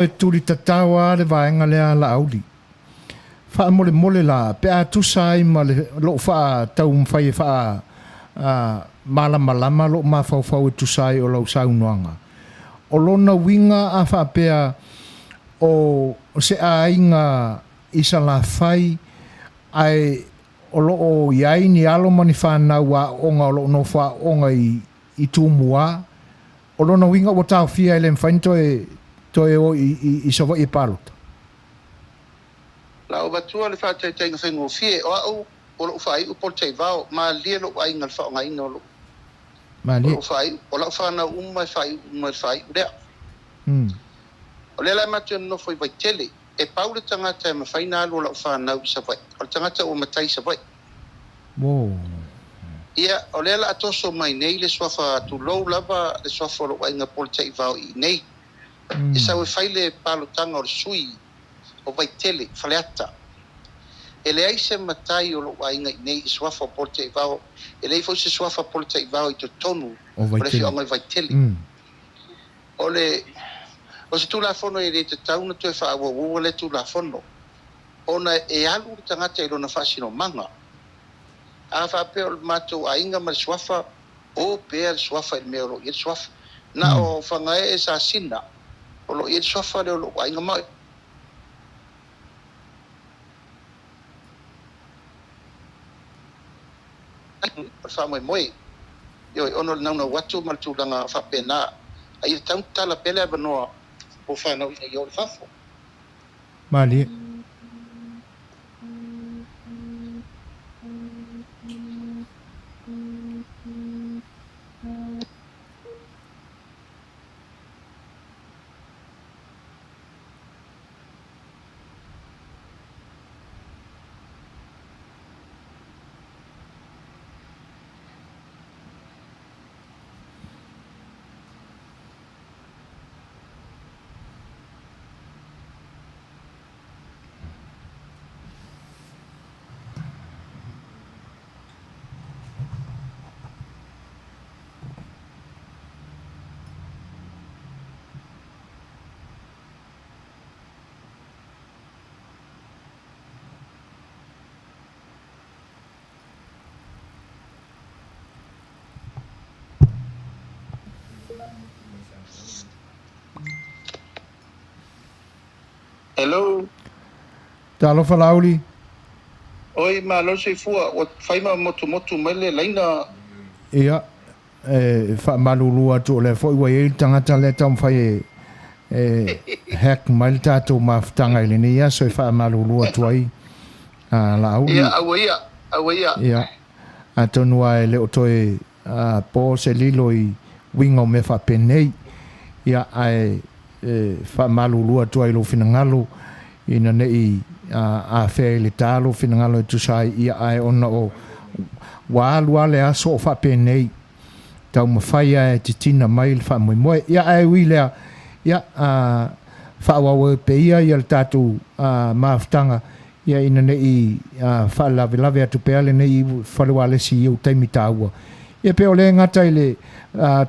tuli tatawa le vaenga lea la auli. Wha mole mole la, pe a tusai ma le lo wha tau mwhai wha malama lo ma whau e tusai o lau saunoanga. O lona winga a wha pea o se a inga isa la whai ai o lo o iai ni alo mani whanau a onga o lo no wha onga i tūmua. O lona winga o tau fia ele mwhainto e o i sawa i palota. La o batua le whātai tainga whengo fie o au o lo whai u portei vao ma lia lo ai ngal whaonga ina o lo. Ma lia. O whai o la whana umai whai urea. O le lai matu no foi vai tele e paule tangata e mawhaina alu o la whana u sa vai. O le tangata o matai sa vai. Wow. Ia o le la atoso mai nei le swafa tu lou lava le swafa lo ai nga portei vao i nei. E sa we whaile palo tanga o le sui o vai tele, whaleata. E le aise matai o lo ainga nei swafa porte i vao. E le ifo se swafa porte i vao i to tonu. O le whionga i vai tele. O se tū la fono e re te tauna tu e wha awa ua le tū la fono. Ona e alu tangata i lona whasino manga. A wha peo le mato ainga ma le swafa o pea le swafa i meo lo i le swafa. Na o whangae e sa sina. O lo i le swafa le o lo ainga mai. Fa mo moi yo ono na watu mal tu langa fa pena ai tau tala pele bano o fa no yo fa fo mali hello talo falauli oi ma lo se fua o fai ma motu mele laina ia fa malulu atu le foi wai tangata le tam fai hack mal tatou maftanga ile ni ia so fa malulu atu ai la au ia awia ia atonua le otoe po se lilo i wingo me fa penei ia ai fa malulu atu ai lo finangalo ina nei a fe le talo finangalo tu sai ia ai ona o wa le aso fa penei tau mawhaia e titina mai le wha moe ia ai wile ia wha wawe pe ia le tātou maaftanga ia ina nei wha lawe atu pea le nei whalua lesi iu taimi tāua ia peo le ngata i le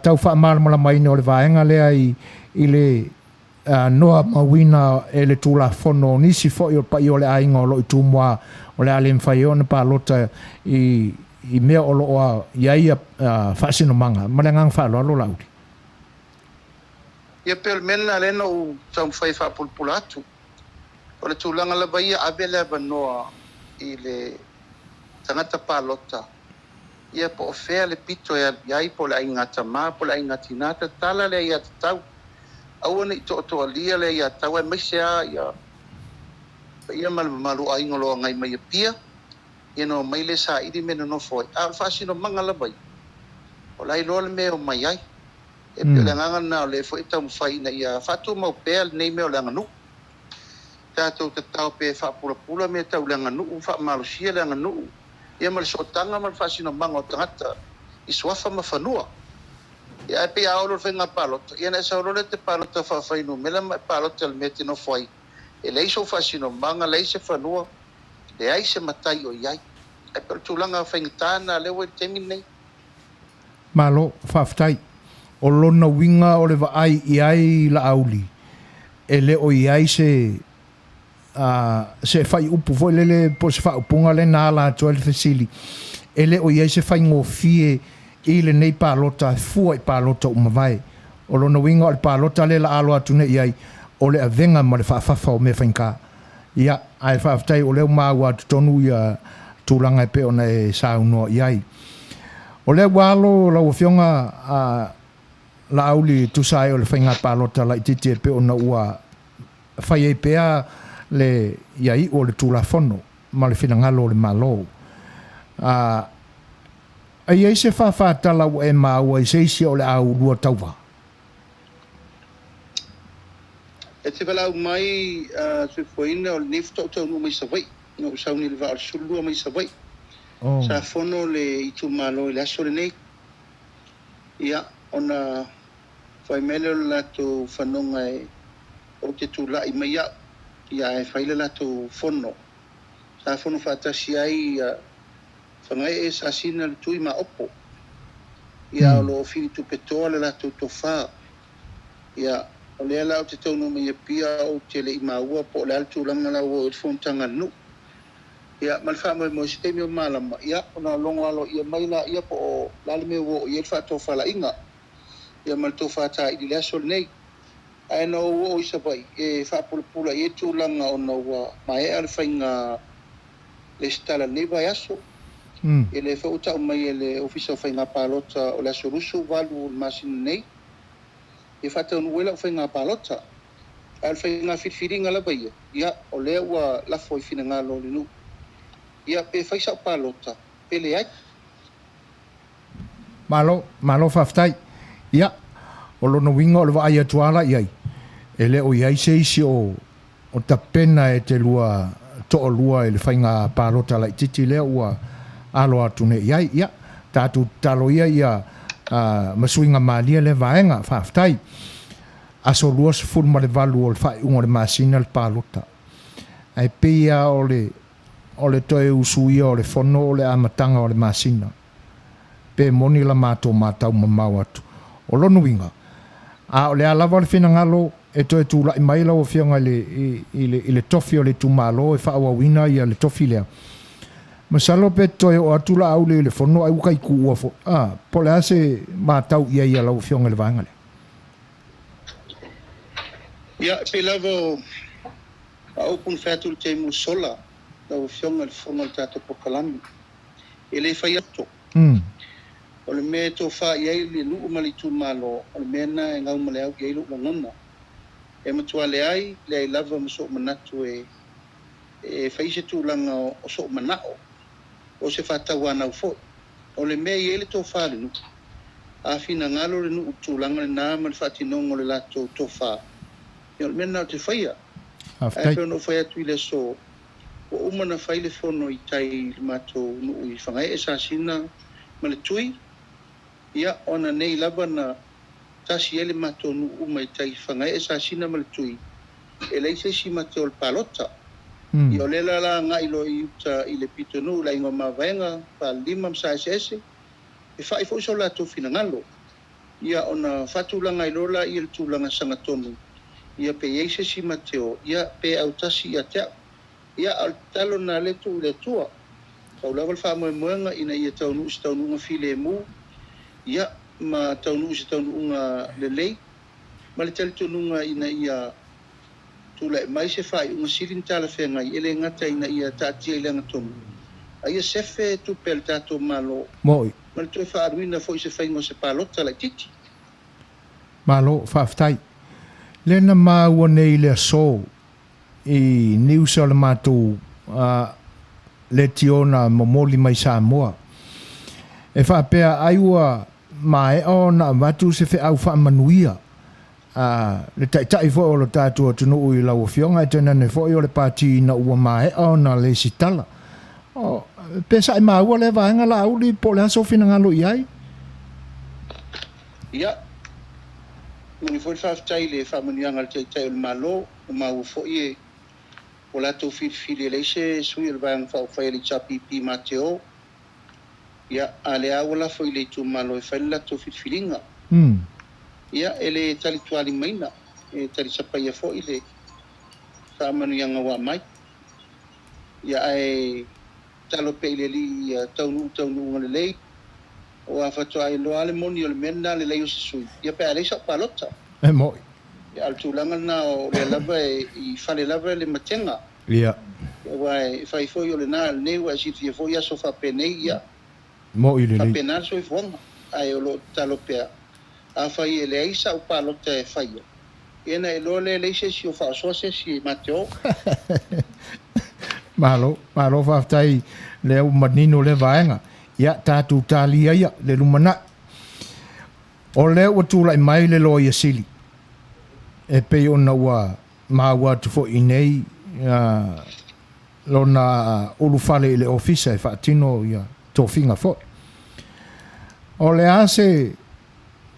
tau wha maramala mai o le vaenga lea i le noa mawina e le tūla whono nisi fo i o pa i o le ainga o lo i tūmua o le ale mwhai o na pā lota i mea o loa iaia whaasino manga marengang whaaloalo lauri ia pel mena lena o tau mwhai whaapulpula atu o le tūlanga la vai ave le avanoa i le tangata pālota ia po o fea le pito e iai po le aingata mā po le aingati nata tala le ia tau awana i to alia le ia tau e maisea ia malu ainga loa ngai mai pia no mai le sa idi mena no foi a fasino mangala bai o lai lo me o mai ai e pele nganga na le foi tau fai na ia fatu mau pel nei me o Agaifanua tatou te tau pe fa pula me tau Agaifanua fa malusia Agaifanua ia mal sotanga mal fasino manga o tangata i swafa mafanua ia pe a olo fenga palot ia na sa olo te palot fa fai no mela palot el meti no foi e le so fasino manga le se fanua le ai se matai o iai e per tulanga whaingtana le we temi nei malo whaftai o lona winga o le vaai i ai la auli e le o iai se fai upu foi le po se fa upunga le na la to le fesili e le o iai se fai ngofie i le nei palota fua i palota umavai o lona winga o le palota le la alo atu ne iai o le avenga ma le whaafafa o me whainka ia ai whaaftai o leo Maua tonu ia tūlanga e pe ona e saunoa iai o le walo la ufionga la auli tusai o le whainga palota la ititi e pe ona ua whai e pea le iai o le tūlafono ma le whinangalo o le malo a iai se whawhatala o e Maua i seisi o le au lua tauwa e te walau mai se foina o le nifto tau no mai sawai no sauni le va al sulu mai sawai sa fono le itu malo le aso le nei ia ona fai mele la to fanonga e o te tula i mai ia e faile la to fono sa fono Faatasi ai fangai e sa sina le tui ma opo ia o lo fini tu petoa le la to tofa ia o le ala o te tau numa ia pia o te le i Maua po le altu langa la o e fontanga nu ia malfa mo se temi o malama ia ona longo alo ia maila ia po o lale me wo ia fa to fala inga ia mal to fa ta i le asol nei ai no wo isa bai e fa pula ia tu langa ona wa mai al fainga le stala nei vai aso ele fa uta mai ele ofisa fainga palota o la solusu valu masin nei e fa ta no wela fainga palota al fainga fitfiringa la bai ia o le wa la foi finanga lo nu ia pe fai sa palota pele ai malo faftai ia o lo no winga o le vai atuala iai ele o iai seisi o tapena e te lua to o lua e le fainga palota la titi le ua alo atu ne iai ia tatu talo ia masuinga malia le vaenga faftai aso lua se fulma le valu o le fai ungo le masina le palota ai pia o le toe usuia o le fono o le amatanga o le masina pe moni la mato matau mamau atu o lono winga o le alava le finangalo e toe tula i maila o fionga i le tofi o le tumalo e whaawawina ia le tofi lea masalo pe toe o atula au le fono ai ukai ku ua fo po le ase matau ia lau fionga le vangale ia pe lavo au kun fatul Teumau sola lau fionga le fono le Tatou Polokalame e le fai ato o le me to fa iai le lu mali tu malo o le mena e ngau male au iai lu ngona e matua le ai le lava maso manatu e fai se tu langa o so manao o se fata wana u fo o le me iai le to fa le nu a fina ngalo le nu tu langa le na mal fati nongo le lato to fa e o le mena te faia e pe no faia tu le so o umana fai le fono i tai le mato nu i fangai e sa sina ma le tui ia ona nei lava na tasi ele mato nu umai tai fangai e sa sina ma le tui e leise si mato le palota i o lela la nga ilo i uta i le pito nu la ingo mawaenga pa lima msa ese e fai fo so la to finangalo ia ona fatulanga i lola i le tulanga sangatonu ia pe eise si mateo ia pe autasi ia tea ia al talo na le tu le tua au level fa mo moanga ina ia taunu nga file mu ia ma taunu nga le ma le tele tununga ina ia tula mai se fai unga silin tala fenga ele ngata ina ia tatia ile ngatomu ai sefe tu pel tato malo moi ma tu fa arwina foi se fai mo se palota la titi malo faftai lena Maua nei le so i New Salamatu le tiona momoli mai Samoa e fa pea aiua mai ona watu se fe au fa Manuia le tai fo o lo Tatou tunu i la ofionga tena ne fo o le pati na ua mai ona le sitala o pesa i Maua le vaenga la uli po le aso fina ngalo iai ia moni foi fa tai le fa Manuia ngal tai o malo o mau fo ie o la to fili le se sui el vang fa fa le chapi pi mateo ia ale awala foi le tu malo e fa la to filinga ia ele tali tuali maina e tarisapa ia fo'i le fa'amanuiaga ua mai ia ae talope i le li'i taunu'uga lelei ua fatoa iloa le moni o le mena lelei o sesui ia pe a lei sa'upalota Mo. ia ale tulaga na o le lava i fale lava le matega Ia. ua e fai fo'i o lenā lenei ua e sitifia fo'i aso fa'apenei ia Mo i le lei. fa'apena le soifuaga ae o lo'o talopea afai e leai sa'upalota e faia ia na e loa le lei sesi o fa'asoa sesi e mateo Malo whaftai le au manino le vaenga. Ia tātou tālia ia le lumana. O le ua tūla i mai le loa ia sili. E pei ona ua maua tu fo inei lona ulufale i le ofisa e whaatino ia tōwhinga fo. O le ase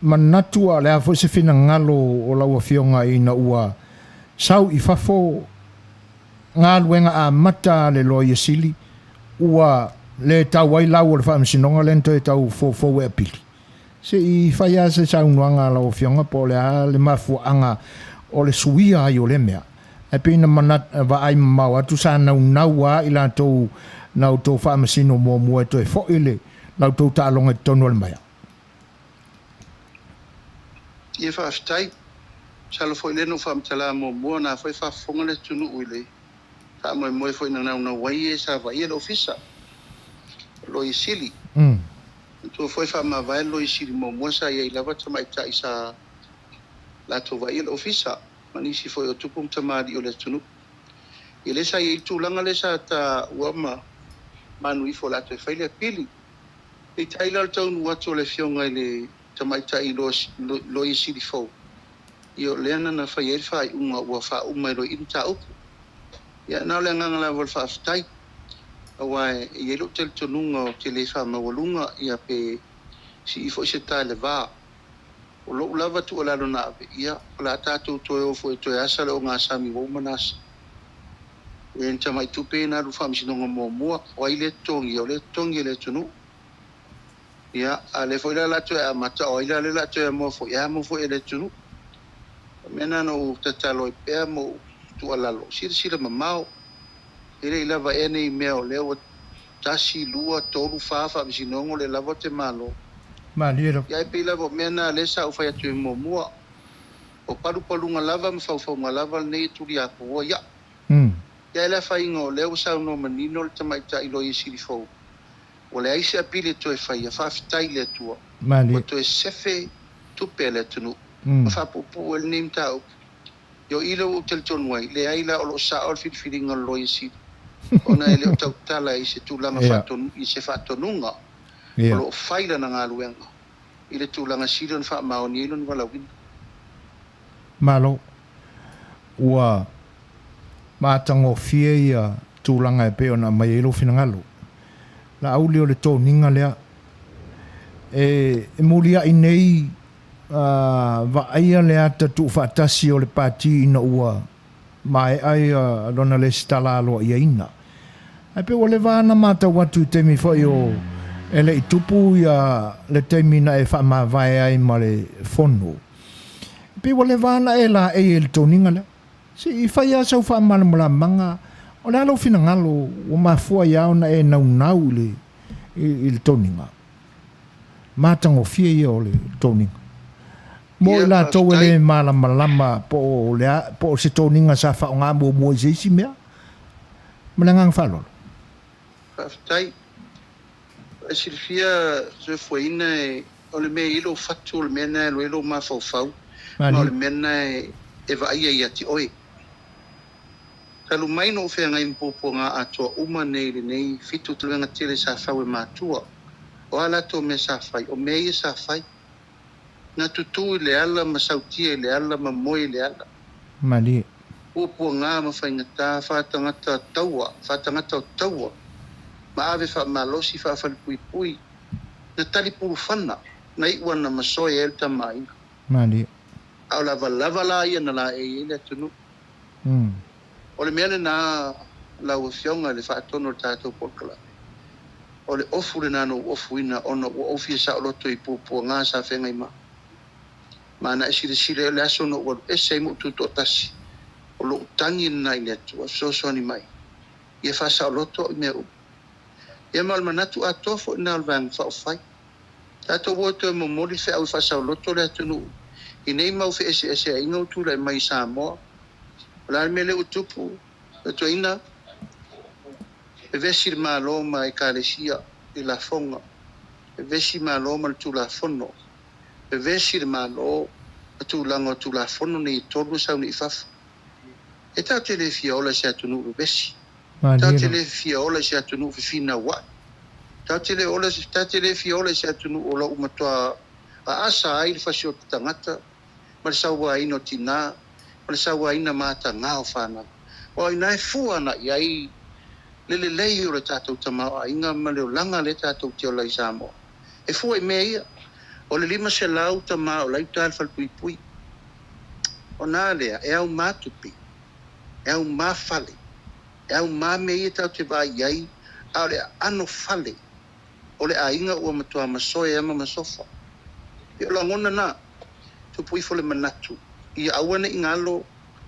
manatua le a fo se whina ngalo o laua fionga i na ua sau i fafo ngā luenga a mata le loa ia sili ua le tau ai lau o le whaamisinonga lento e tau fo e pili. Se i whaia se sau nuanga lau fionga po le a le mafuanga o le suia ai o le mea. E pina manat va ai mau atu sa nau a ila tau nau tau whaamasino mua e toi fo ile nau tau tālonga i tonu le mea. Ia whaaftai salo foi le no whaamtala mua na foi whaafonga le tunu uile ta moe foi na wai e sa vai le ofisa lo i sili tu foi whaama vai lo i sili mua sa ia i lava tamai ta isa la tu vai le ofisa manisi foi o tupum tamari o le tunu i le sa i tūlanga le sa ta uama manui fo la tu whaile pili i taila tau nuato le fionga i le tamaita i lo i sili fo io lena na fai fai unga ua fa uma i lo inta upu ia na le nganga la vol fa stai awa i lo tel tonunga o te le fa mawalunga ia pe si i fo se ta le va o lo lava tu ala no na ia la tatu to o fo to asa lo nga sami wo manas en tamai tu pe na lu fa mi no mo o ile tongi o le tongi le tunu ia ale foi la to a mata o ile la to mo fo ele tunu mena no tatalo pe mo tu ala lo sila mamao ele lava ene email le o tasi lua tolu fa mi no le lava te malo Maliro. ia pe lava mena le sa o fa tu mo o palu nga lava me fa nga lava nei tu dia ko ia ia la fa ingo le o sa no manino le tamaita i lo i sili fo o le aise apile to e fai fa fitai le tua o to e sefe tu pele tunu fa pupu el nim tau yo ilo o tel tonwai le aila o lo sa o filinga lo i sili ona ele o Tatala i se tūlanga whaton i se whatonunga o lo whaila na ngā luenga i le tūlanga silo na whaamao ni ilo na walawina Malo ua mātango fie ia tūlanga e peo na mai ilo finangalo la auli o le tō ninga lea e mulia i nei va aia lea tatu Faatasi o le pāti ina ua mai ai lona le stala aloa ia ina. Ai pe o le vana mata watu temi fai o ele i tupu ia le temi na e wha vai ai ma le fono. Pe o le vana e la e le toninga le. Si i fai a sau wha mala manga o le alo fina ngalo o mafua iau na e nau le i le toninga. Matango fie ia o le toninga. Mo la tau ele malama po se toninga sa fa nga mo isi mea. Menangang falol. Whaftai Silvia se foi ina o le mea ilo fatu o le mena lo ilo mafau o le mena e vaia ia ti oi talu mai no fea ngai mpopo nga atua uma nei fitu tulenga tele sa fau e matua o ala to me sa fai o mea sa fai na tutu le ala masautia le ala mamoi le ala mali upo nga mawhaingata whatangata taua ma ave fa malosi fa pui na tali pulu fana na iwa na masoe el tamai mali au lava la ia na la e ele tunu o le mele na la ufionga le fa tono tatou Polokalame o le ofu le nano ofu ina ona o ofisa o loto i pupu nga sa fenga ima Mana sile le aso no o ese mo tu to tasi. O lo tangi na ile tu so ni mai. Ia fa sa loto me o. Ia mal manatu atofo na vang fa fai. Tatou woto mo mori fe au fa sa loto le tu no. Inei mau fe ese ingo tu le mai Samoa. La mele utupu. To ina. E vesi malo mai kalesia i la fonga. E vesi malo mal tu la fono. E vesi malo tu la fono ni tolu sa ni faf. E ta tele fiola se tu no vesi. Ta tele fiola se tu no fina wa. Ta tele fiola se tu no ola umatoa a asa ai fa sio tangata. Mal sawa ino tina. Mal sawa ina mata ngao fana. O ina fua na yai lele lei o le tatou tamau a inga maleo langa le tatou te o lai Samoa. E fua i mea ia. O le lima se lau tamau lai tal fal pui pui. O nā lea, e au mātupi. E au māwhale. E au māme ia tau te vai iai. A le ano fale. O le a inga ua matua masoe ama masofa. E o la ngona nā. Tu pui fole manatu. Ia awane ingalo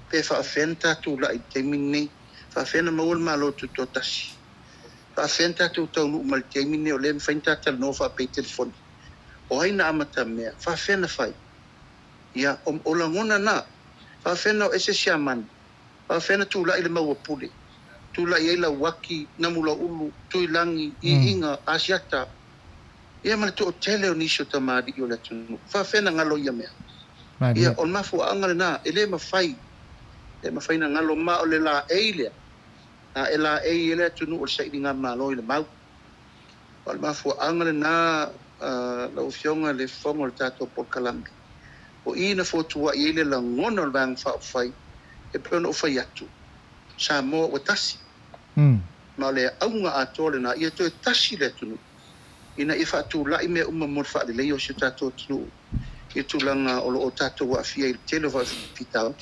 pe whaafenta tu la i te minei. Whaafena maua malo tu totasi. Whaafenta tu tau nu mal te minei o le mwhainta tal no whaapei telefoni. O haina amata mea. Whaafena whai. Ia o la ngona nā. Whaafena o ese siamani. Whaafena tu la i le maua pule. Tu la i eila waki na mula ulu. Tu langi i inga asiata. Ia mana tu o tele o nisho tamadi i o le tunu. Whaafena ngalo ia mea. Ia on mafu angale na ele mafai. E mafai na ngalo ma o le la eile. Na e la eile tunu o sai dinga malo i le mau. O mafu angale na la ufionga le fongo le tatou Polokalame. O ina fotua i ele la ngona o vang whaafai. E pēna o whai atu. Samoa o tasi. Ma le aunga atole na ia to tasi le tunu. Ina i whaatu lai mea umamor wha le leo si tatou tunu. I tulanga o tatou wa fia i tele wa fitau.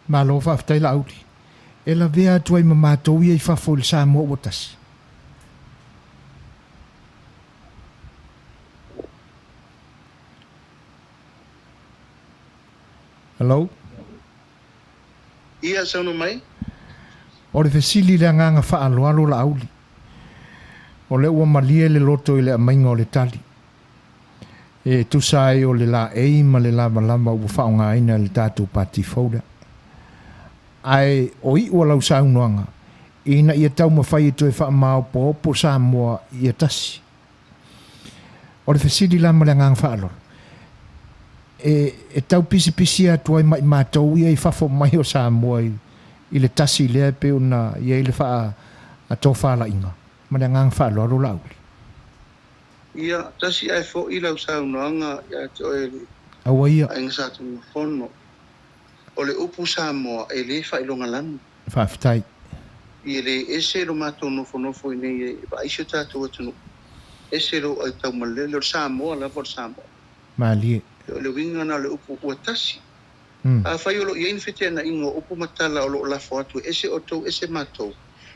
Ma lo fa ftai la uti. E la vea tuai mamatou ia i whafol Samoa o tasi. Hello? Ia sono mai? O le fesili le nganga whaaloalo la auli. O le ua malia le loto i le amainga o le tali. E tu sai o le la ei ma le lava lava ua whaonga ina le tatou pati fauda. Ai o i ua lau saunoanga. Ina ia tau mawhai e toi wha mao po opo Samoa ia tasi. O le fesili la ma le nganga whaaloalo. E tau pisi atuai mai mātou ia i whafo mai o Samoa i le tasi lea pe una ia i le wha a tō whala inga. Ma le ngang wha loro lauli. Ia, tasi ai fo i lau saunoanga ia te oe Awa ia. a inga sātu whono. O le upu Samoa e le wha ilonga lanu. Whaafitai. I le ese lo mātou nofo i nei e wa isio tātou atunu. Ese lo ai tau malele o Samoa la vor Samoa. Maalie. Le winga na le upu ua tasi. A whai olo i ein whitea na ingo upu matala o lo lafo atu ese o tau ese mātou.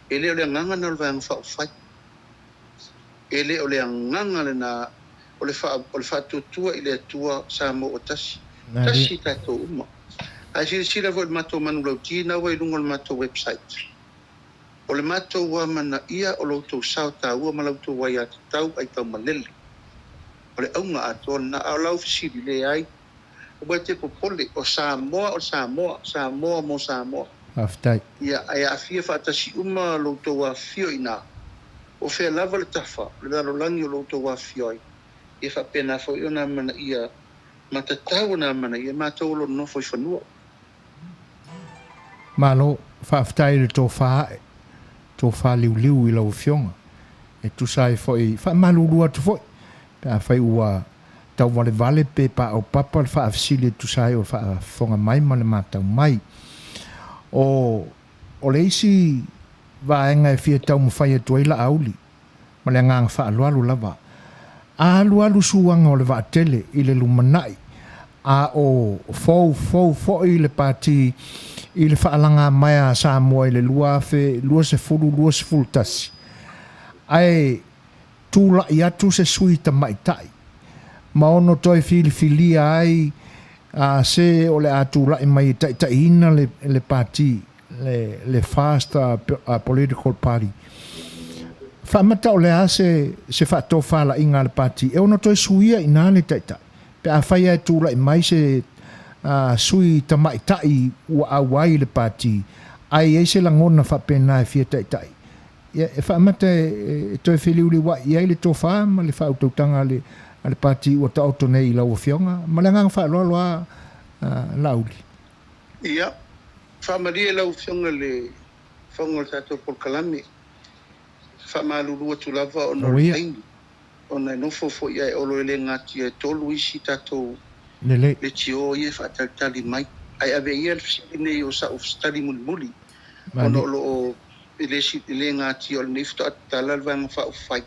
E le o le nganga na le vang whao whai. E le o le nganga le na o le wha tutua i le atua Samoa o tasi. Tasi tātou uma. A sila vo le mātou manu lau tina wa i lungo le mātou website. O le mātou wa mana ia o lo tau sao tā ua ma lau tau wai atu tau ai tau malele. O le aunga ato na au lau fisiri le ai. O bai te popole o Samoa mo Samoa. Aftai. Ia ai a fia Faatasi uma lo tau a fio ina. O fea lava le tafa, le lalo langi o lo tau a fio ai. E fa pena fo i ona mana ia matatau na mana ia mātou lo nofo i whanua. Malo, whaaftai le tō whae. Tō wha liu i lau fionga. E tu sai foi, wha malurua tu foi. Pea whai ua tau vale pe pa o papa le whaafisile tu sai o whaafonga mai ma le mātau mai. O le isi vaenga e fia tau mwhai e tuaila auli. Ma le ngang whaalualu lava. A alualu suanga o le vaatele i le lumanai. A o fau i le pati i le whaalanga mai a Samoa i le lua se fulu tasi. Ai tūla i atu se sui ta mai tai. ma ono toi filifilia ai se o le atula'i mai taʻitaʻina le pati le fast political party fa'amata o le a se fa'atofala'iga le pati e ono toe suia ina le taʻitaʻi pe a faia e tula'i mai se sui tamaʻitaʻi ua au ai le pati ai se lagona fa'apena e fia taʻitaʻi e whaamata e toi whiliuri wa i aile tō wha ma le whautautanga ale pati ua taoto nei i lau whionga ma le ngang whaaloa lauli. Ia, whaamaria lau whionga le whaonga Tatou Polokalame whaamalurua tu lava o no taini o na nofo fo ia e olo ele ngati e tolu isi tatou le tio ia whaatautali mai ai ave ia le fsiki nei o sa ufstari muli o no o le ngati o le nifto atala le vanga whaufai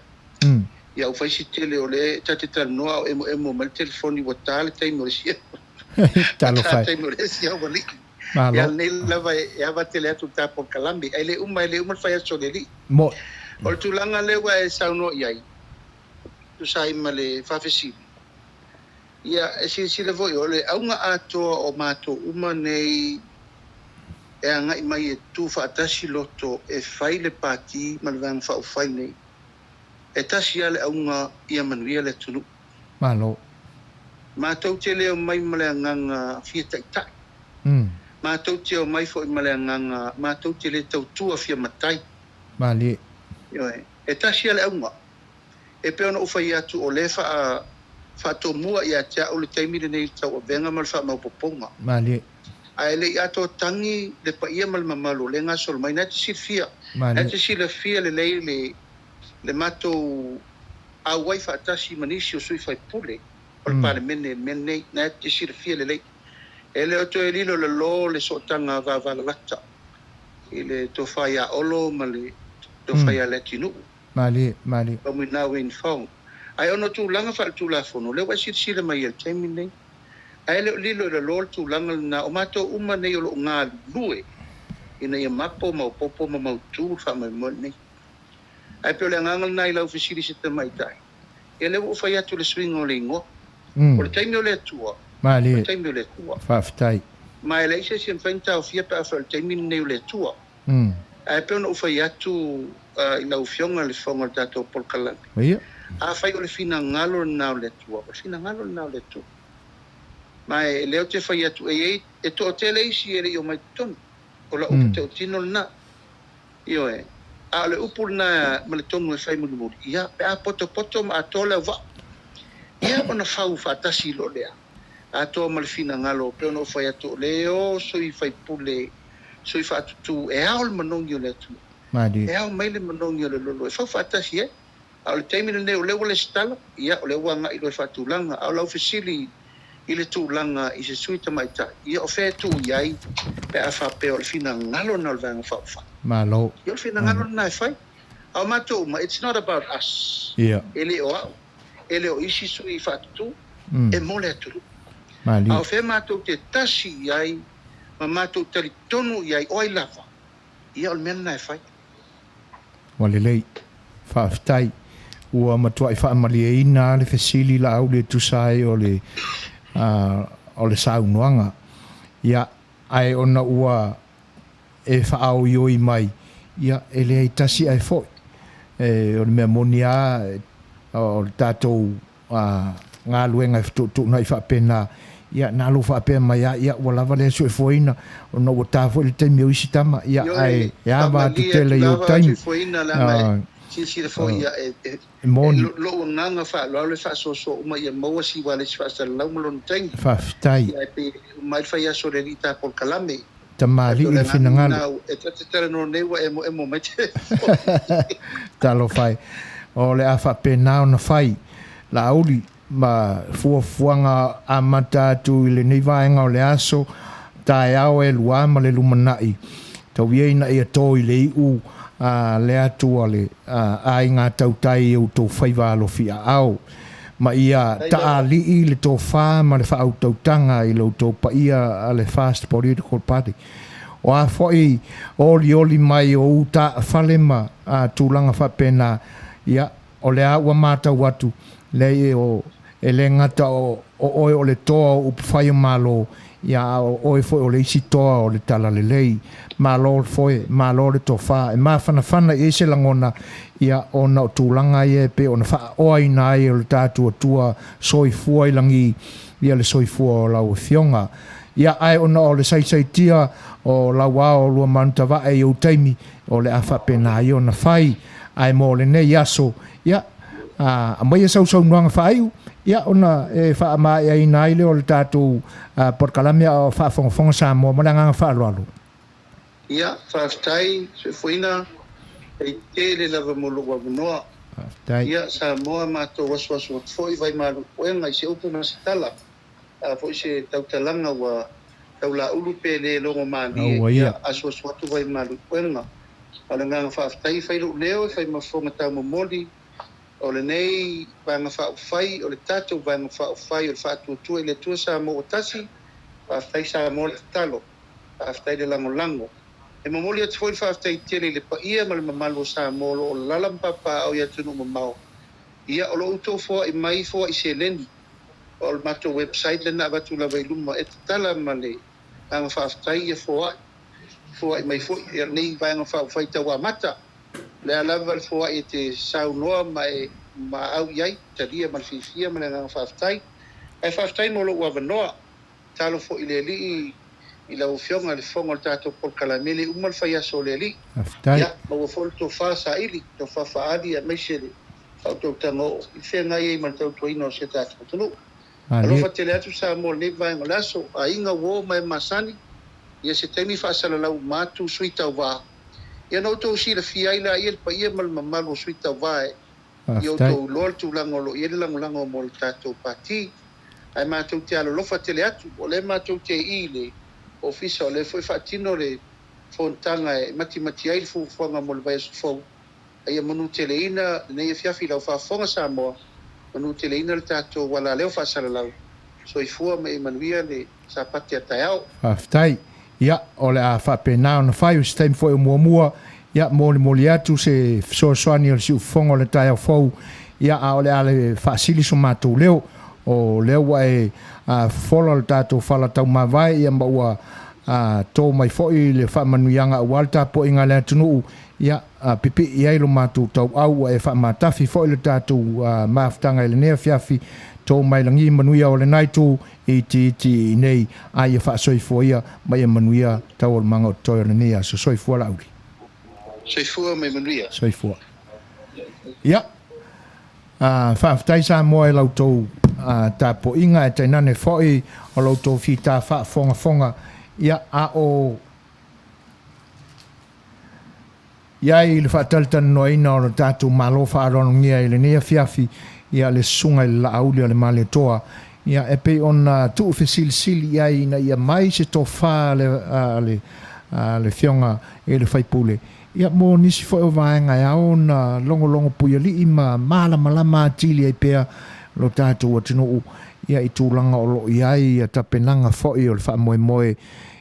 ia ufai si tele o le tate talanoa o emo ma le telefoni wa tale taimo le sia taimo le sia o li ia nei lava e ava tele atu ta Polokalame ai le uma le whai aso le li o le tulanga le wa e sauno iai tu sai ma le Faatasi ia e sila voi o le aunga atoa o mato uma nei e angai mai e tu Faatasi loto e fai le pati ma le vanga whaufai nei e tasi ale aunga ia Manuia le tunu malo mātou te leo mai ma le anganga fia taitai mātou te o mai fo i ma le anganga mātou te le tautua fia matai mali e tasi ale aunga e pe ona ufai atu o le whaatomua i a tea o le taimile nei tau a venga ma le wha maupoponga mali ai le ato tangi le pa ia mal mamalo le nga sol mai na te silfia na te silfia le lei le mato a wai Faatasi manisi o sui fai pule o le pale mene na te silfia le lei e le oto e lilo le lo le sotanga vavala lata i le tofai a olo ma le tofai a letinu mali pa mui in fong ai ono tu langa fa tu la fono le wa silsila mai el taimine ai le lilo le lo tu langa na o mato uma nei o nga lue ina ia mapo ma popo ma tu fa mai mo nei ai pe le ngangal nai la ofisili se mai tai e le o fai atu le swing o le ngo o le taimi le tua mali le taimi le tua faftai mai le se se fenta o fia pa fa le taimi nei le tua ai pe no fai atu ina o fionga le fonga Tatou Polokalame ia a fai o le fina ngalo na le tua o fina ngalo na le tua mai le o te fai atu e to tele isi e o mai ton o la o te tino na io e a le upul na ma le tonu e fai mulu ia pe a poto ma tola va ia ona fau Faatasi lo lea a to ma le fina ngalo pe ona fai atu le o soi fai pule soi fa tu e al manongi le tu mali e al mai le manongi le lo e fa Faatasi e a le taimi ne o le wale stala ia o le wanga i lo fa tu langa a la ofisili i le tu langa i se sui tamaita ia o fe tu iai pe a fa pe o le fina ngalo na le vanga fa fa malo ia o fina ngalo na e fai a mato ma it's not about us ia ele o isi sui fa tu e mole tu mali a fe mato te tasi iai ma mato tali tonu iai oi lava ia o le mena e fai wale lei faftai ua matua i whaamalieina le fesili la au le tusai o le saunoanga ia ai ona ua e whaau ioi mai ia e le tasi ai foi o le mea monia o le tatou ngā luenga tu nai whaapena ia nā lo whaapena mai ia ua lava le so e foina o na ua tāfo le taimi o isi tama ia ai ia ma tu tele i o taimi si le foi lo nganga fa lo le fa so uma ia Maua si wale si fa sa la lo nteng fa ftai ia pe mai fa ia so le rita Polokalame tamali i finanga e tata no ne wa emo mai talo fai o le afa pena na fai la auli ma fuanga amata tu le nei vaenga o le aso tai au e lua ma le lumanai tau ieina ia to i le u le atu ale ai ngā tautai au tō whaiwalofi au ma ia taali i le tō whā ma le whaau tautanga i lau tō pa ia a le fast political party o a whai oli mai o uta whale ma tūlanga whapena ia o le aua mātau atu le o e le ngata o oe o le toa o whai malo ia o oe foi o le isi toa o le tala le lei malo foi malo le tofa e ma fana e se langona ia ona o tūlanga ia pe ona wha oa ina ai o le tātua tua soifua i langi ia le soifua o lau fionga ia ai ona o le saisaitia o lau ao lua manutawa e o taimi o le awha pena i ona whai ai mo le nei aso ia a mai sau nuanga whaiu ia ona e wha mai ai nai le o le tātou Polokalame o wha whonga Samoa maranga wha aloalo. Ia, whaftai, se fuina e te le lava molo wa manoa. Ia, Samoa mātou wasu foi vai malu poenga i se upu na se tala. Foi se tautalanga wa taula ulu pe le longo mani ia asu atu vai malu poenga. Ala nganga whaftai whailu leo e whai mawhonga tau momoli o le nei vanga whaufai o le tatou vanga whaufai o le whaatuatua i le tua Samoa tasi whaftai Samoa le talo whaftai le lango e mamoli atu foi whaftai tele le paia ma le mamalu o Samoa o le lalampapa au ia tunu mamau ia o lo uto fua i mai fua i se leni o le mato website le na avatu la vailuma e Tatala ma le vanga whaftai e fua i mai fua i nei vanga whaufai taua mata le alava le fua e te saunoa ma au iai talia ma le fifia ma le nganga whaftai e whaftai mo lo ua vanoa talo fo i le li i lau fionga le fonga le tātou Polokalame le umal whai aso le li ia ma ua fo le to wha sa ili to wha whaali a meise le au tau tango i whea ngai e ma le tau tuaina o se tātou tunu alofa tele atu sa mo le vaenga laso a inga wo mai masani ia se taimi whaasala lau mātu sui tau waa ia no to si le fia ila ia pa ia mal mamalo suita vai ia to lol tu langolo ia lango mo le tatou pati ai ma tu te alo lofa tele atu o le ma tu te ile ofisa o le foi fatino le fontanga e mati ai fu fonga mo le vai fo ai manu teleina nei fiafi la fa fonga Samoa manu teleina le tatou wala le fa sala lau so i fu me Manuia le sa pati atao aftai ia o le a whapena o na whai o stem fo e mua ia moli atu se soasoani o le si ufonga o le tai au fau ia a o le ale whaasili so mātou leo o leo wa e whola le tātou whala tau mawai ia maua tō mai foi le whaamanuianga o alta po inga le atunuu ia pipi ia ilo mātou tau au e whaamatafi foi le tātou maafutanga ele nea fiafi tō mai langi Manuia o le naitu i ti nei ai e whaasoifua ia mai e Manuia tau o le manga o toi o le nea so soifua lauri. Soifua mai Manuia. Soifua. Ia. Whaafutai sa moa e lautou tāpo inga e tainane foi o lautou whita whaafonga ia a o ia i le Talanoaina o le tātou malo whaaronongia i le nea fiafi ia le sunga i la auli o le male toa ia e pe ona tu fesilsili ia ina ia mai se to fa le fionga e le faipule ia mo nisi fo o vaenga ia ona longo puia li ima malama tili ai pea lo tātou atinu ia i tūlanga o lo ia i tapenanga fo i o le wha moe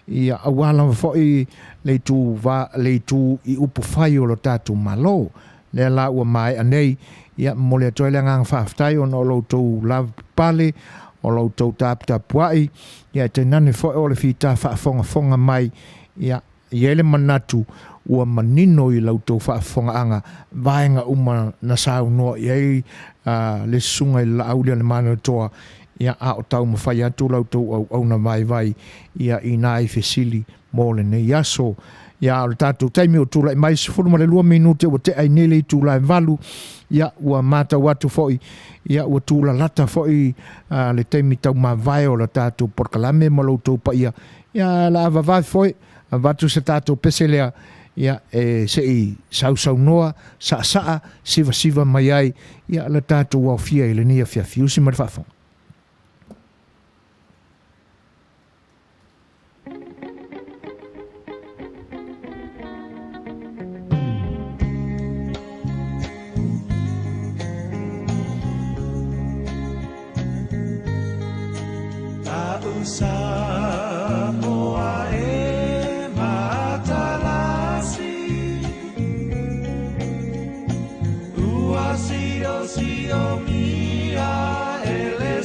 ia awala fo i le tu i upu fai o lo tātou malo le la ua mai anei ia mo le atoe le ngang whaaftai o no loutou lav pale o loutou tapuai ia te nane fo o le whita whaafonga mai ia ele manatu ua manino i loutou whaafonga anga vaenga uma na sau noa iei le sunga i la aulia le mano toa ia a o tau mawhai atu loutou au na vai ia i nai fesili mo le ne yaso ia o tātou taimi o tūlai mai se fulu ma le 2 minute o te ai nele i tūlai valu ia ua mata watu foi ia ua tūla lata foi le taimi tau mawai o la tātou Polokalame ma loutou pa ia la avavai foi watu se tātou peselea ia se i sau noa saa siva mai ai ia la tātou au fia i le nia fia fiusi ma le whaafonga. Samoa e matalasi ua sio mia ele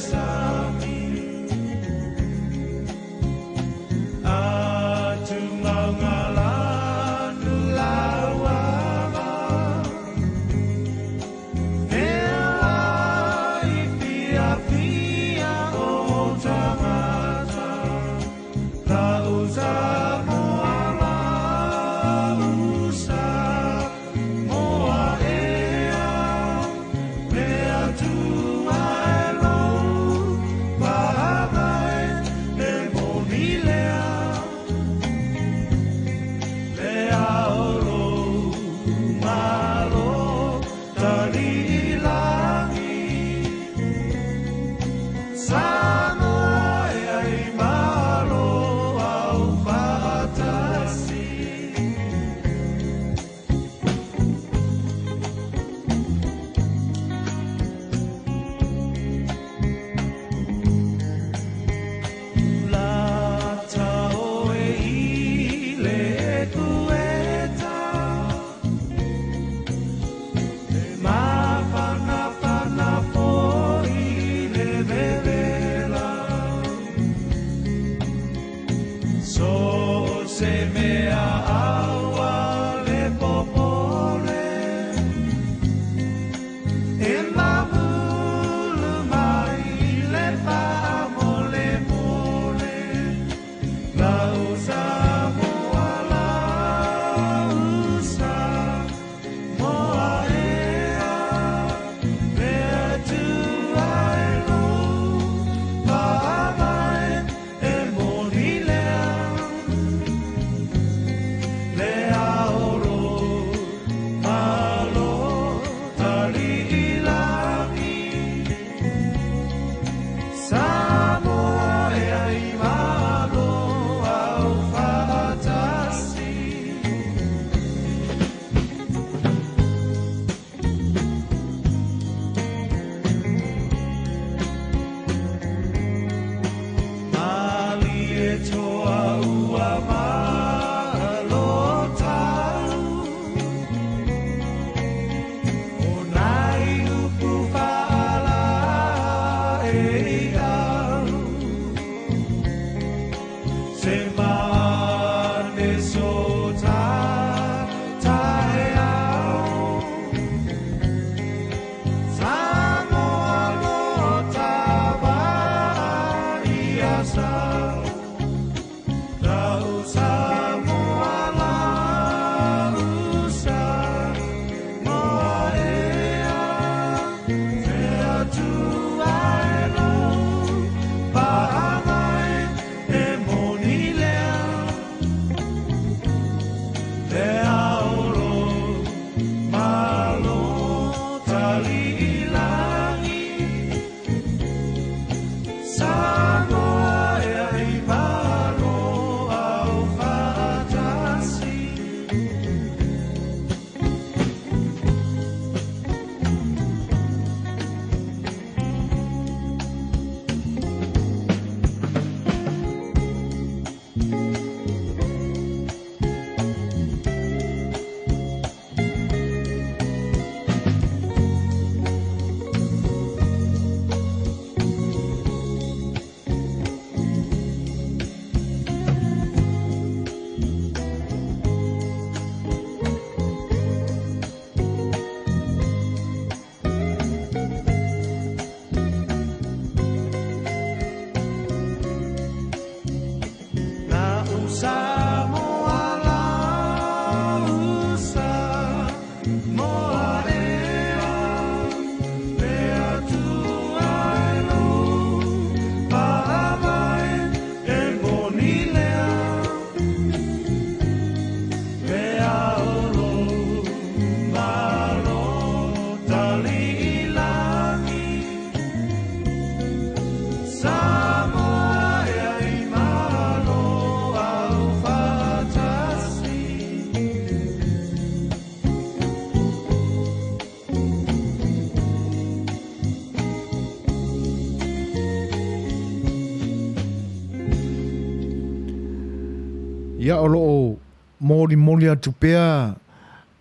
ia o loo moli atu pea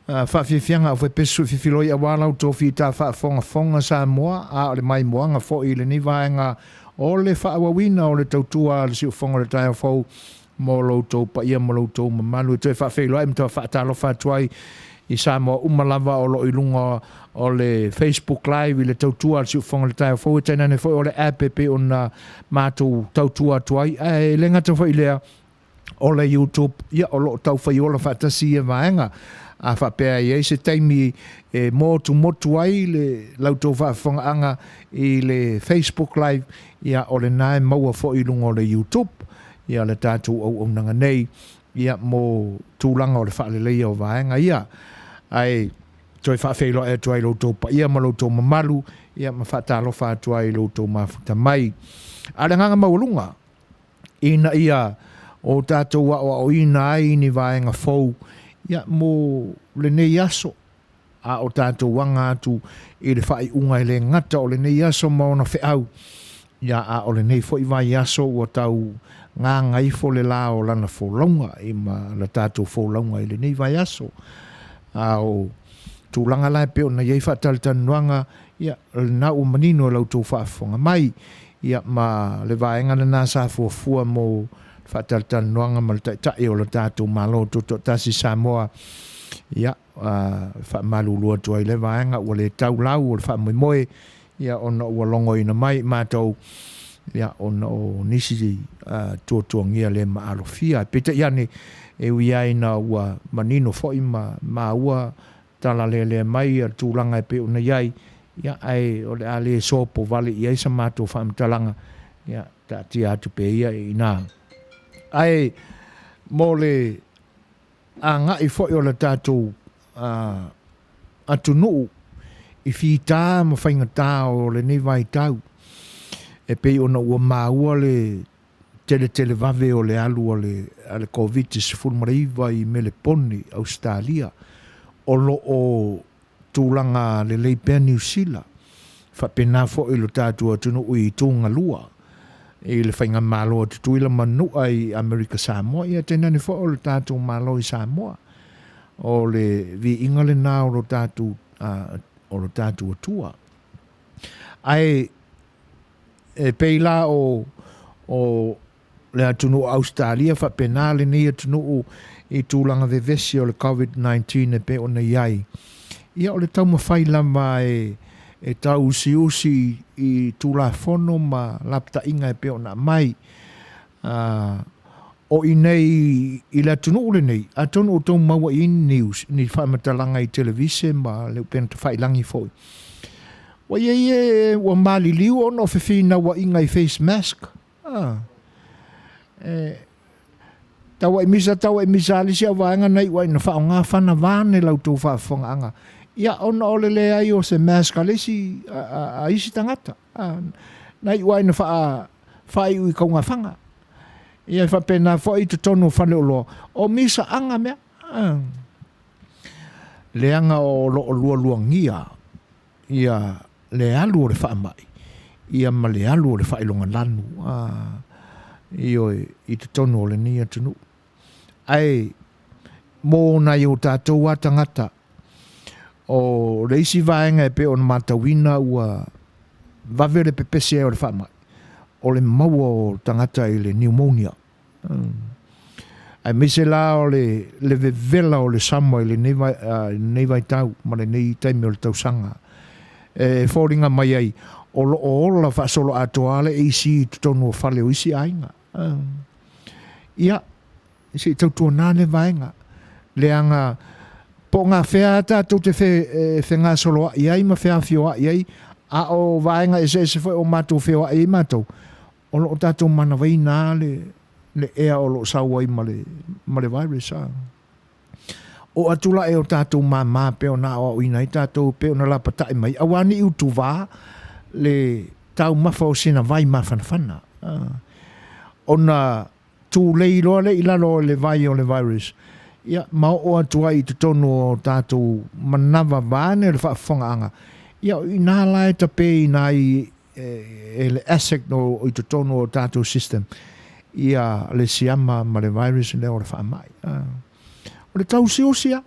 whawhiwhianga o whepesu whiwhiloi a wālau tōwhi tā whaafonga Samoa a o le mai moanga fo i le nivaenga o le whaawawina o le tautua le siu whonga le tai whau mo loutou pa ia mo loutou mamalu te whawhiloa im tō whaatalo whaatuai i Samoa umalava o lo ilunga o le Facebook Live i le tautua le siu whonga le tai whau e tēnā ne o le app o na mātou tautua tuai e le ngata whai lea o le YouTube ia o lo tau whai ola Faatasi e vaenga a whapea i se taimi e motu ai le lautou whaafonga i le Facebook Live ia o le nae maua fo ilunga o le YouTube ia le tātou au nanga nei ia mo tūlanga o le whaalelei o vaenga ia ai toi whaafeilo e tuai lautou pa ia ma lautou mamalu ia ma whaatalo whaatuai lautou mafuta mai a le nganga maulunga ina ia o tātou wa o ina ai ni vaenga fou ia mo le nei aso a o tātou wanga atu i le whai unga i le ngata o le nei aso mauna wheau ia a o le nei fo i vai aso o tau ngā ngai fo le la o lana fo launga i ma la tātou fo launga i le nei vai aso a o tūlanga lai peo na iei whaatalitanoanga ia le na o manino lau tō whaafonga mai ia ma le vaenga na nā sa fua mo whaatalitanoanga ma le tai o le tātou malo toto tasi Samoa ia whaamalulua tua i le vaenga o le tau lau o le whaamoemoe ia ona ua longo ina mai mātou ia ona o nisi tuatuangia le maalofia peta iane e uia ina ua manino foi ma ua tala le mai a tūlanga e pe una iai ia ai o le ale sopo vale iai sa mātou whaamtalanga ia tati atu pe ia ina ai mo le a ngai foi o le tātou atu nuu i whita ma whaingatā o le nei vai tau e pei ona ua maua le tele vave o le alu o le COVID-19 maraiva i Meleponi, Australia o lo o tūlanga le leipea New Zealand whapena fo i lo tātua tunu ui tūnga lua i le whainga malo o tutuila manua i Amerika Samoa ia tēnā ni fo o le tātua malo i Samoa o le vi inga le nā o lo tātua tua ai e peila o le atunu Australia whapena le ni atunu i tūlanga vevesi o le COVID-19 e pe o nei ai ia o le tau mawhai lama e tau usi i tūla whono ma lapta inga e pe o na mai o i nei i le atunu le nei atunu o tau maua i news ni whamatalanga i televise ma le upena te whailangi foi wa ye wa mali liu ono fefina wa inga i face mask tawa e misa lisi avanga nei wa ina whaonga whana vane lau tō whaafonga anga ia ona ole le ai o se mask alisi a isi tangata nei wa ina whai ui kaunga whanga ia whapena whai te tono whane olo o misa anga mea le anga o lo lua ngia ia le alu o le whaamai ia ma le alu o le whailonga lanu io i te tono o le nia tunu ai mō na i o tātou atangata o reisi vaenga e pe o na matawina ua vavere pepese o le whaamai o le maua o tangata i le pneumonia ai mise la o le vevela o le Samoa i le nevai tau ma le nei taime o le tausanga e fōringa mai ai o la whaasolo atoale e isi tonu o whale o isi ainga ia isi tautua nāne vaenga le anga po ngā whea tātou te whe ngā solo a iai ma whea whioa iai a o vaenga e se whai o mātou whioa e mātou o lo tātou mana wai nā le ea o lo saua i ma le virus o atula e o tātou mā peo nā o ina i tātou peo na la patai mai awani i utu vā le tau mafa o sina vai mawhanawhana ona tū leilo le ilalo le vai o le virus ia mau o atua i te tonu o tātou manawa vāne le whaafonga anga ia i nā lai ta pe i nā i le ASEC no i te tonu o tātou system ia le siama ma le virus le o le whaamai. O le tau siosia,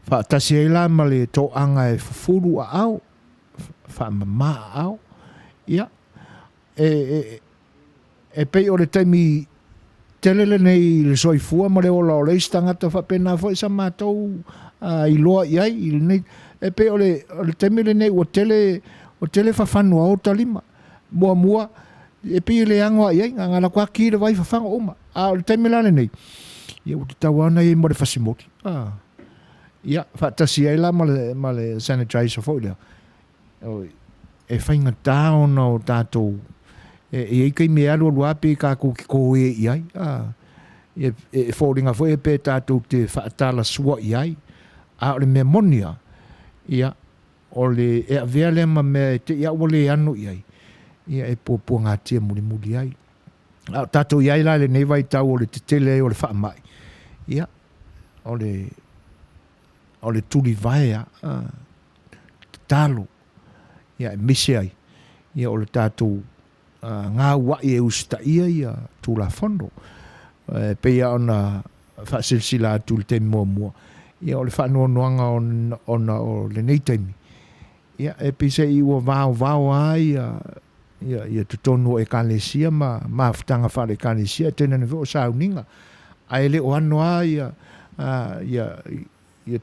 Faatasi ai la ma le to'anga e fufuru a au, whaamama a au, ia, e pei o le taimi telele nei le soifua ma le ola o le istangata whapena fo isa mātou i loa iai, e pei o le taimi le nei o tele whawhanua o talima, mua, e pei le angoa iai, ngana kua ki le vai whawhanga oma, o le taimi lane nei, ia o te tawana i mo le whasimoti, ia, Faatasi ai la ma le sanitizer fo lea, e whainga tāona o tātou, e kai me alu ape ka ko e iai e fōringa fo e pe tātou te whaatala sua iai a le me monia ia o le e avea le ma me te ia o le anu iai ia e pōpua ngā tia muli ai tātou iai la le nei vai tau o le te tele o le whaamai ia o le tuli vaea talo ia e mise ai ia o le tātou ngā wai e usta ia tūla fondo. Peia ona whaasilsila atu le teimi mua. Ia o le whaanoanoanga ona o le nei teimi. Ia e pise i ua vāo ai ia tutonu e kālesia ma mawhitanga whare kālesia tēnā ne o sauninga. Ai le o ano ia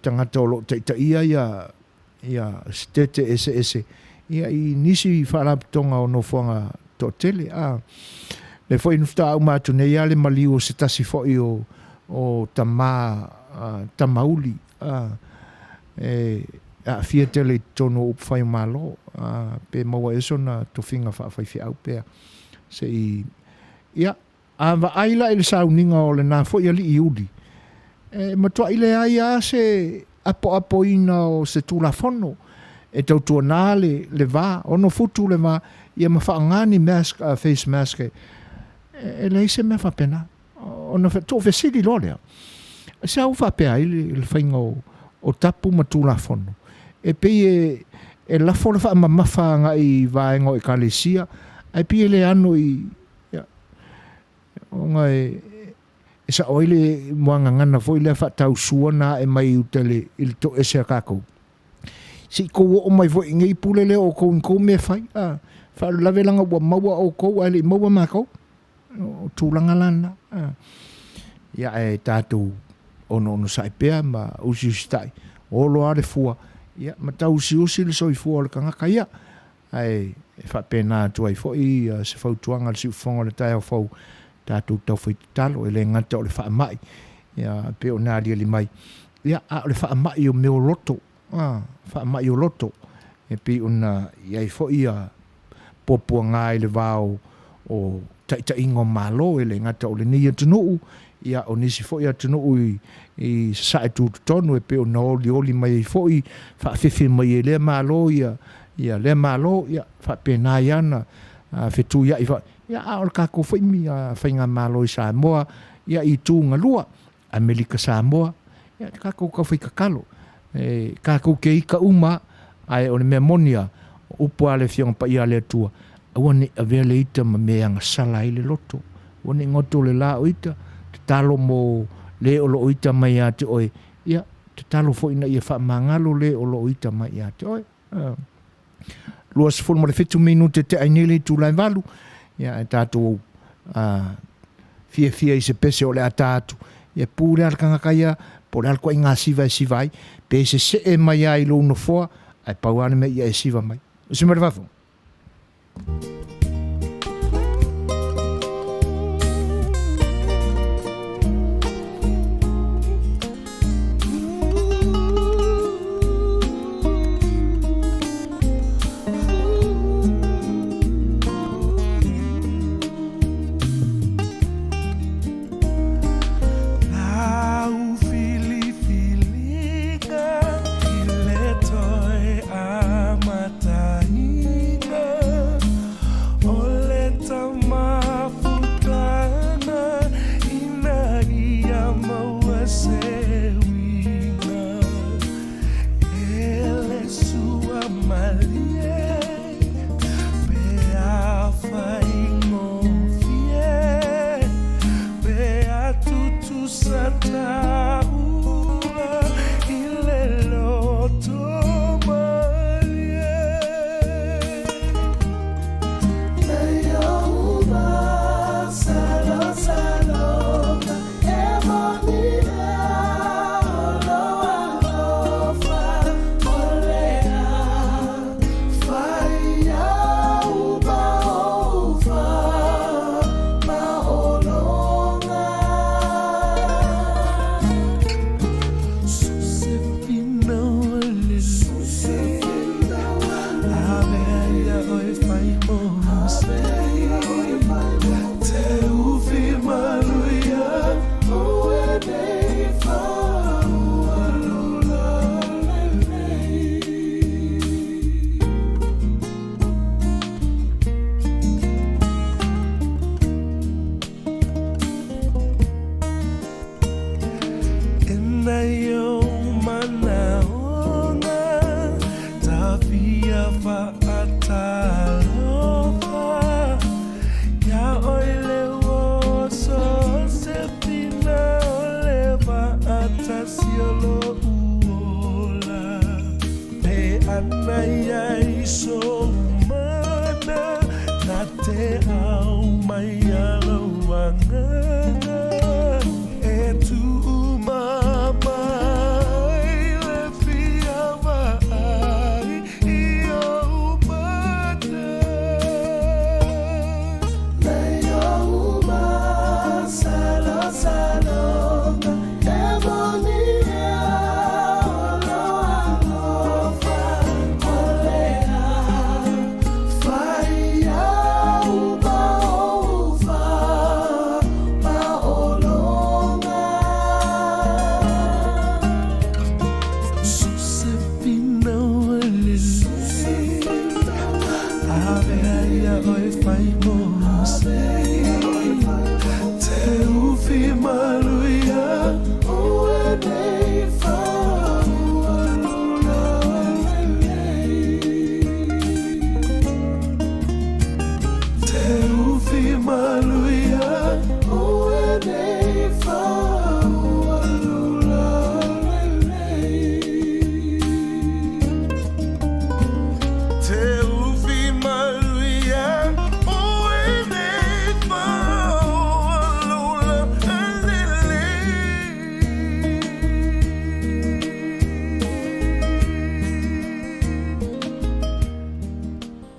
tangata o lo teita ia stete ese. Ia i nisi whaarapitonga o no whanga to tele le foi nufta au matu nei ale maliu se tasi foi o tamauli fia tele tono upfai malo pe maua eso na tofinga whaafai au pea se i ia va aila ele sauninga o le nā foi ali i uli matua ile ai se apo ina o se tulafono e tautua nā le vā ono futu le vā ia mawhaangani mask, face mask e leise me whapena ona tō whesiri lo lea se au whapea le whainga o tapu matula fono e pei e lafo le whaamamawhaanga i vaenga i kalesia e pei le anu i onga e sa oile moanga ngana fo i le whatau suana e mai utele il to ese a kako si ko o mai fo ingai pule le o ko me fai fa la velanga wa maua o ko ali maua ma ko o tulanga lana ia e tātou ono sai pea ma usi stai o lo ale fua ia ma tau usi le soi fua le kanga kaia ai e fa pena tu ai fo i se fau tuanga si fonga le tai fo tātou tau foi talo ele ngata o le fa mai ia pe ona ali mai ia le fa mai o meu loto fa mai o loto e pe ona ia fo ia popua ngai le vao o ta ingo malo ele ngata o le nia tunu ia o nisi fo ia tunu i sa tu tonu e pe o no oli mai fo i fa fefe mai le malo ia le malo ia fa pena yana fe tu ia ia o ka ko fo mi fa nga malo i Samoa ia i tu ngalua Amerika Samoa ia ka ko ka fo kakalo ka ko ke ka uma ai o le memonia upua le fiong pa ia le tua Wani avele ita ma meanga sala ile loto. Wani ngoto le la oita. Te talo mo le olo oita mai ate oe. Ia, te talo fo ina ia wha mangalo le olo oita mai ate oe. Luas fulu mo le 5 minute te ainele tu lai valu. Ia, e tātou fia i se pese o le a tātu. Ia pūre al kangakaya, po le al kua inga sivai. Pe se e mai ai lo uno foa, ai pauane me ia e siva mai. Usi mare vafu.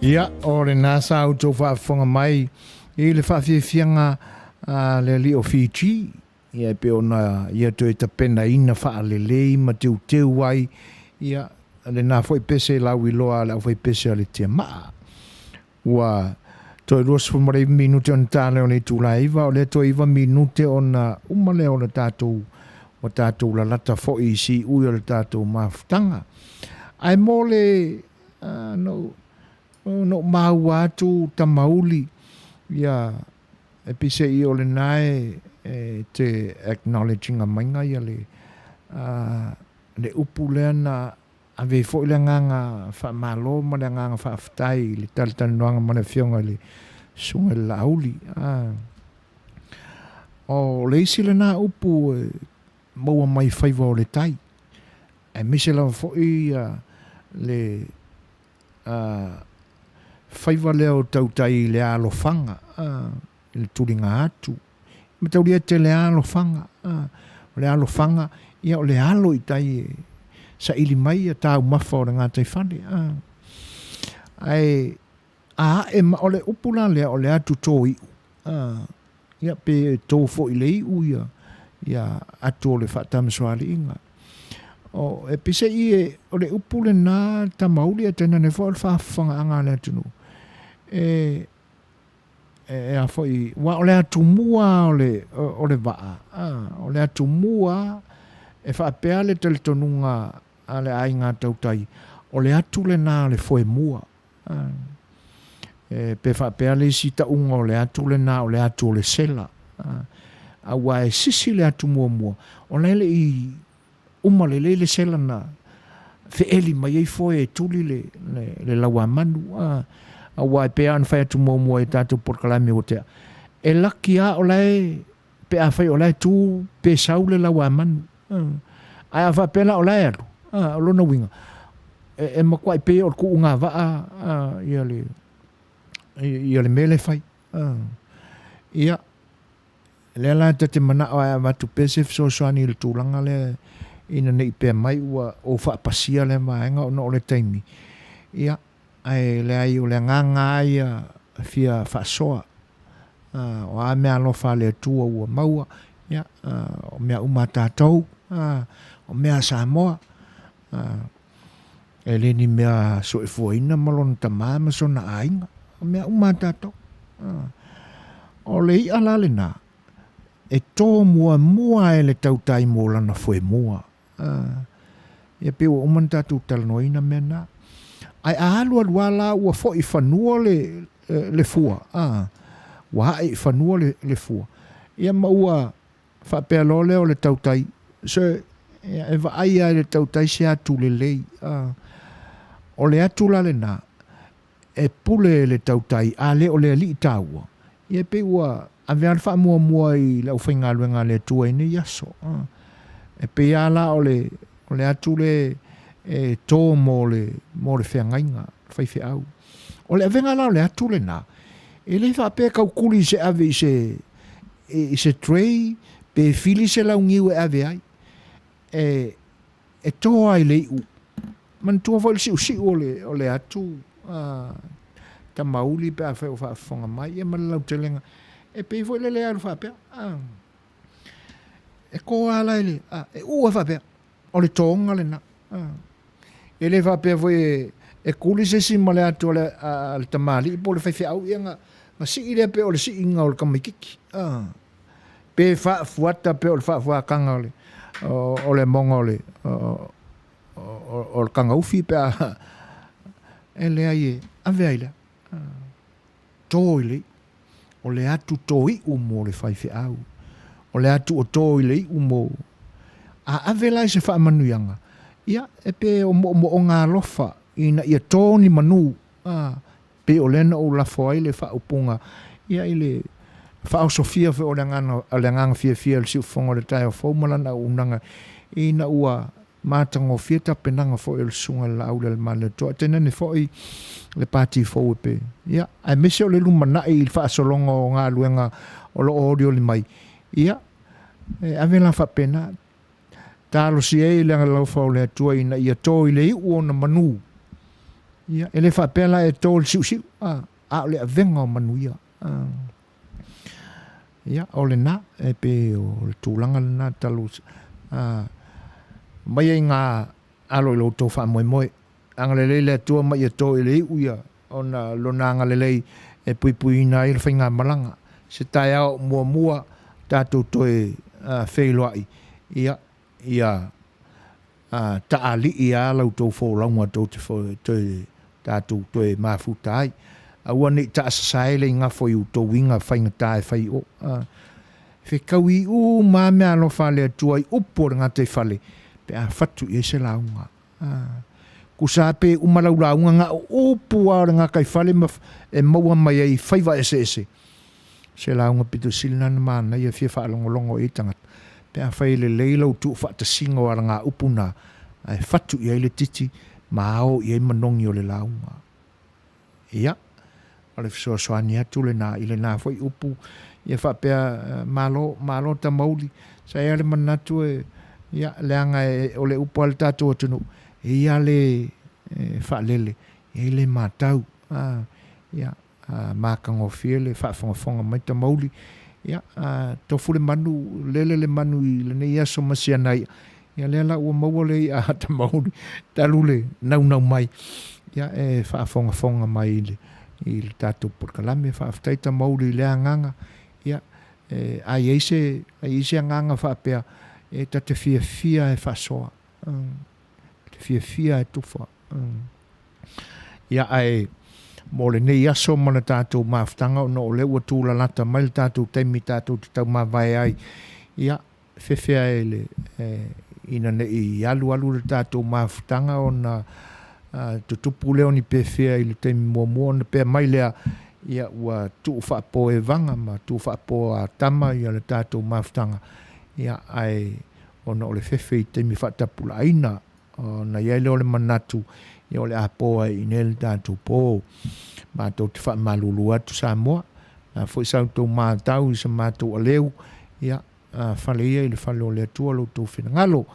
Ia, o le nasa au tau whaafonga mai i le whaafefianga le li o Fiji. Ia pe ona ia to e tapena ina whaalelei ma teu teu ai. Ia le nā fwoi pese lau i loa lau fwoi pese a le tia maa. Ua to e ruas fumare minute on tāle o le tūla iwa o le to iwa minute on umale o le tātou o tātou la lata fwoi si ui o le tātou mafutanga. Ai mo le no Maua atu tamauli ia e pise i o le nae te acknowledging a mainga ia le upu lea na a vei fo le nganga wha malo ma le nganga wha aftai le Talanoaina ma le fionga le sunga le lauli o le isi le na upu maua mai whaiva o le tai e mise la fo i le whaiva leo tautai le alofanga le turinga atu me tauria te le alofanga ia o le alo i tai sa ili mai a tau mafa o le ngātai whane ai e ma o le upula lea o le atu tō iu ia pe tō fo i le iu ia atu o le whaatamasoali inga o e pise i o le upule nā tamauli a tena ne fo o le whaafanga anga le atunu a foi wa o le atumua o le vaa o le atumua e fa pea le teletonunga a le ainga tautai o le atu le nā le foi mua pe fa pea le sita unga o le atu le nā o le atu o le sela a wa e sisi le atu mua o le i uma le sela na fe eli mai ei foi e tuli le lawa manu a wai pe an fai tu mo e Tatou Polokalame o te e laki a o lai pe a fai o lai tu pe saule la wa man ai a fa pena o lai alu o lona winga e makwai pe o ku unga va ia le mele fai ia le la te mana o va tu pesif so swani le tulanga le ina nei pe mai o fa pasia le maenga no le taimi ia ai le ai o le nganga ia fia fasoa o a mea alofa le tua ua maua ia o mea uma Tatou o mea Samoa e leni mea so e fuaina malon tamama so na ainga o mea uma Tatou o le i ala le na e tō mua e le tautai mō lana fwe mua. Ia pe ua umana tātou talanoaina mea nā. Ai aalua luala ua fo I whanua le fua. Ua hae I whanua le fua. Ia maua whapea lole o le tautai. So, e vai ai le tautai se atu le lei. O le atu la le nā. E pule le tautai a le o le ali tāua. Ia pe ua a vea le wha I lau whainga luenga le tua I ne yaso. E pe ala o le atu le e tō mō le whengainga, whai au. O le avenga la o le atu le nā. E le whapea kaukuli se ave I se tray, pe fili se lau ngiu e ave ai. E tō ai le u. Man tua whai si o le atu. Ta mauli pe a whai o whafonga mai, e mana lau te lenga. E pe whai le aru whapea. E ko ala ele, e ua whapea. O le tōnga le nā. E le whapea whai e kuli se si ma le atu le tamali, po le whai au ia nga si I le pe o le si inga o le kamaikiki. Pe fuata pe o le fuakanga o le monga o le kanga ufi pe a e le ai ave ai le. Tō I le. O le atu tō I umo le whai au. O le atu o tō I le umo. A ave lai se wha manuianga. Ia, e pe o mo ngā lofa. Ina ia tōni manu. Pe o lena o la fo ai le wha upunga. Ia I le wha o sofia fe o le nganga fia le siu fonga le tai o faumalana unanga. Ina ua mātango fieta penanga fo il sunga la au le male toa. Tena ne fo I le pāti fo pe. Ia, ai mese o le lumana I le wha solonga o ngā luenga o lo audio le mai. Ia, ave la wha pena. Talo si e le lau fau le atua ina ia tō I le I uona manu. Ia, e le whapela e tō le siu. A le avenga o Manuia. Ia, o le nā, e pe o le tūlanga le nā talo. Mai e ngā alo I lo tō wha moe. Anga le le atua mai e tō I le I uia. O na lona anga le lei e pui ina I le whainga malanga. Se tai au mua tātou toi Feva'ilia'i. Ia taali ia lau tō whōlaunga tō te tātou toi mafutai. Aua ni ta asasai le ngā whoi u tō winga whainga tae whai o. Whekau I māme alo whale atua I upo ngā te whale. Pe a whatu I se launga. Kusa pe umalau launga ngā upo a ngā kai whale e maua mai ai whaiva ese. Se launga pito silina na mana ia whia whaalongolongo I tangata. Pe a whai le leilau tu whaatasinga o ara ngā upuna. Ai whatu I le titi, mao I manongi o le launga. Ia, ale Suasua ni atu le nā, I le nā whai upu, ia whapea malo ta mauli. Sa ea le manatu ia leanga o le upu ale tātou atunu. Ia le whaalele, ia le mātau. Ia, mākango whia le whaafonga mai ta mauli. Ia, tofu le manu, lele le manu I le nei aso masia nai. Ia lela ua maua le I a ta mauri. Talu le nau mai. Ia e whaafonga mai I le tātou Polokalame. Whaaftai ta mauri le anganga. Ia ai eise anganga whaapea. E ta te fia e whasoa. Te fia e tufa. Ia ai mo le nei aso mana tātou maafutanga no le ua tūla lata mai le tātou teimi tātou te tau Vaega. Ia whewhea e le ina nei alu le tātou maafutanga o na tutupu leo ni pewhea I le teimi mua na pea mai lea ia ua tuu whaapo e vanga ma tuu whaapo a tama ia le tātou maafutanga. Ia ai ona o le whewhe I teimi Whaatapulaina o na ia leo le manatu ia o le apoa I nel tātou pō. Mātou te whaamalulu atu Samoa. Fwoi sau tō mātau I sa mātou aleu. Ia whale ia I le whale o le atua lo tō whenangalo.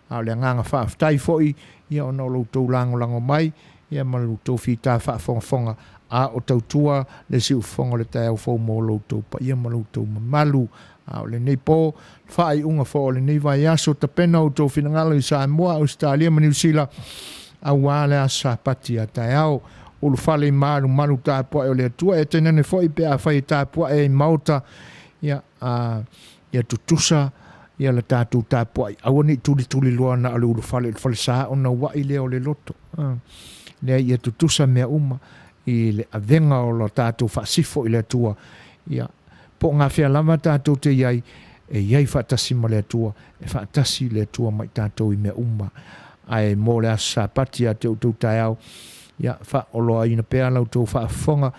A le nganga whaaftai fwoi. Ia ona o lo tō lango mai. Ia ma lo tō whita whaafonga. A o tautua le siu whonga le tai au whau mō lo tō pa. Ia ma lo tō mamalu. A o le nei pō. Whaai unga fo o le nei vai aso ta pena o tō whenangalo I Samoa, Australia, New Zealand. A wale a sapati a tai au. O lu whale maru tāpua e o le atua. E tēnane fwoi pe a whai tāpua e Mauta. Ia ia tutusa ia le tātou tāpua. Awa ni tuli loa na ale ulu fale saa o na wai leo le loto. Lea ia tutusa mea uma i le avenga o lo tātou whaasifo i le atua. Ia po ngā whia lama tātou te iai, iai Faatasi ma le atua, Faatasi le atua mai tātou i mea uma. Ai mō le asa pati a te utou tai au, ia wha oloa ina pēa lau tō whaafonga,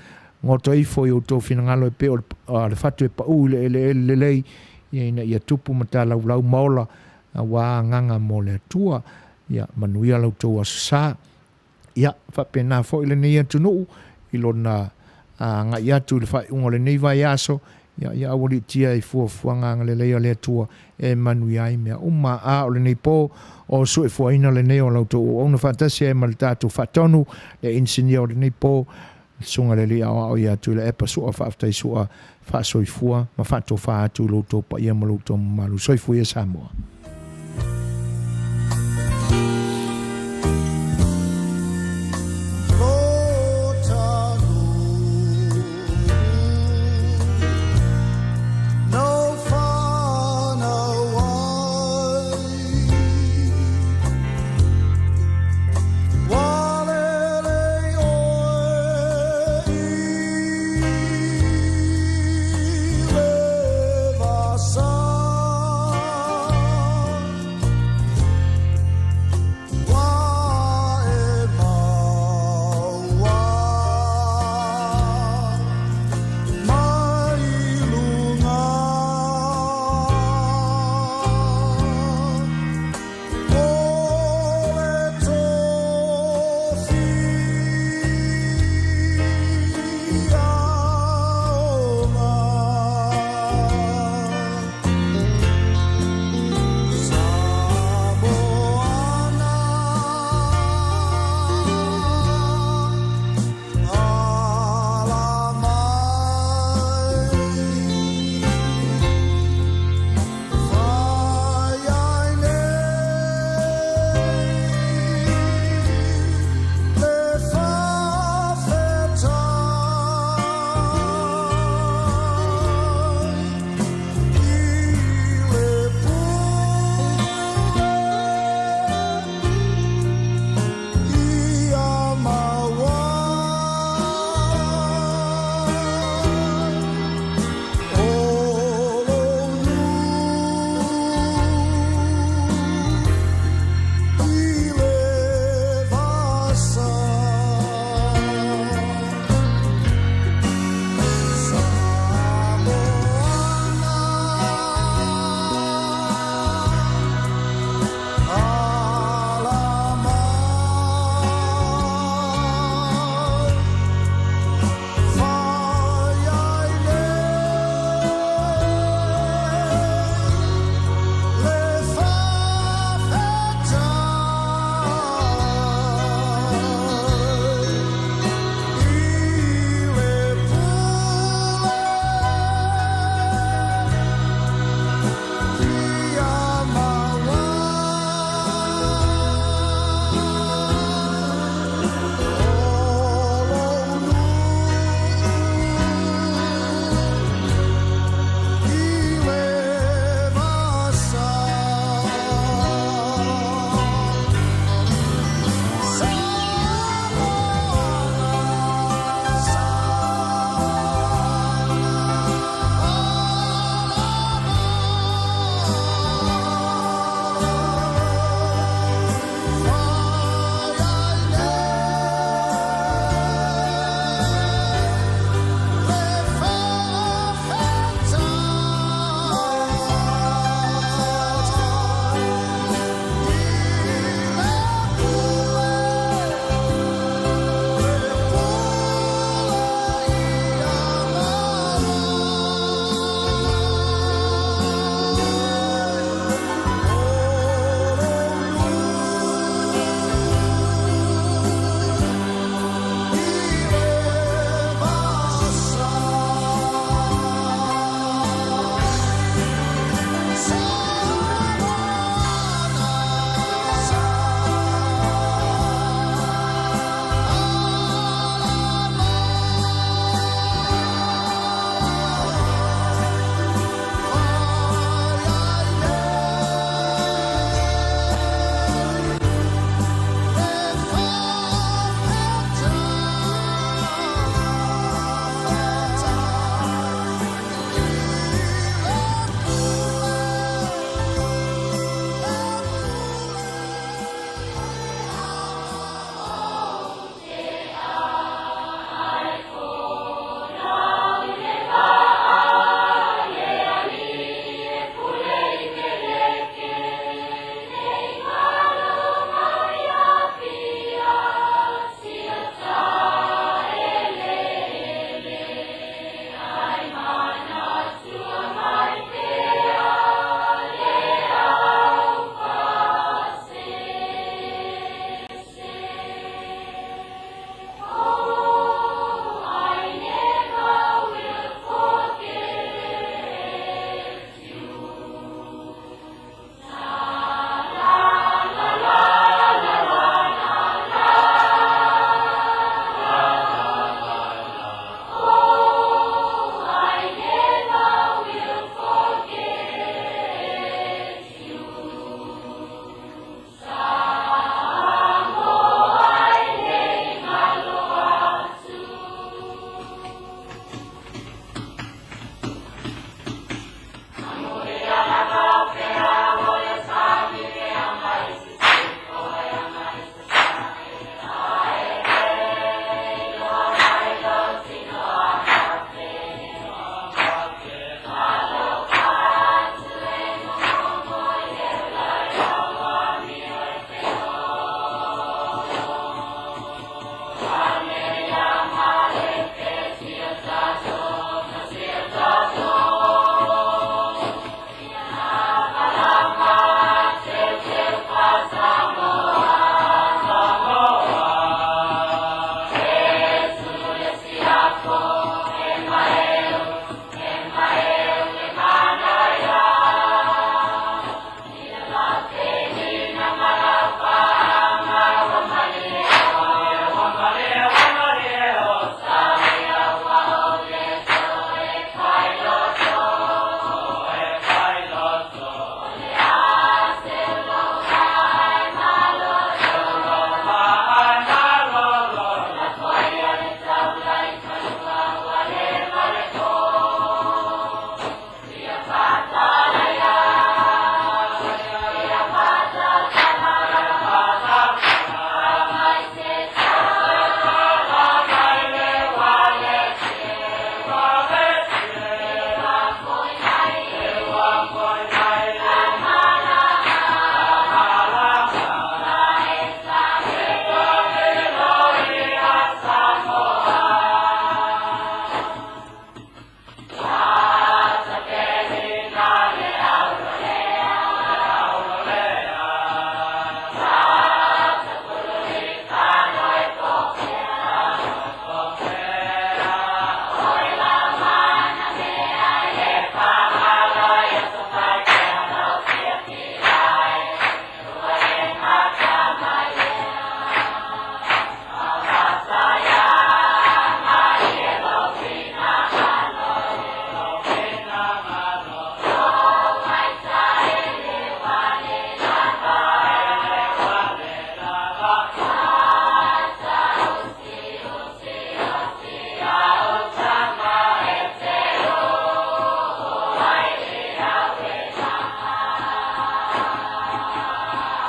ngō to ifo i o tō whinangalo e pēo le whatu e pa uu le lei, ia tupu ma tā lau maola, wā nganga mō le atua, ia Manuia lau tō asasā, ia whapena fo i le nei atu nuu, i lona ngā i atu le whai unga le nei vai aso, ia awari tia i fuanga le leia le atua e Manuia i mea uma a o le nei pō o su e fuaina le nei o lau tō o una Faatasi e ma le tātou whatonu le insinia o le nei pō sunga le lia o i atu le epa sua whaftai sua whaasoifua ma whato wha atu lo tō pa ia ma lo tō malu soifu ia Samoa.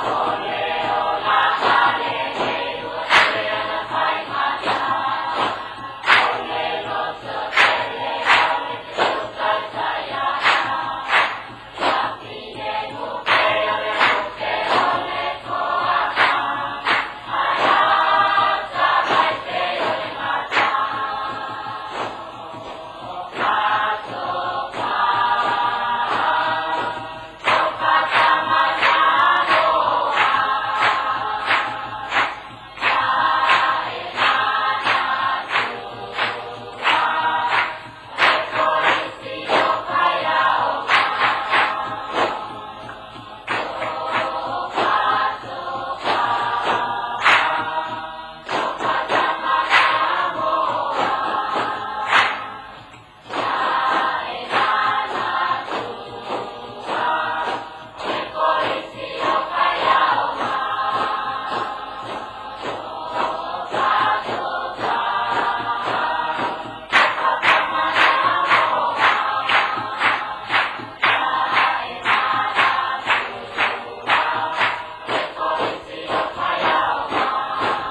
Thank you.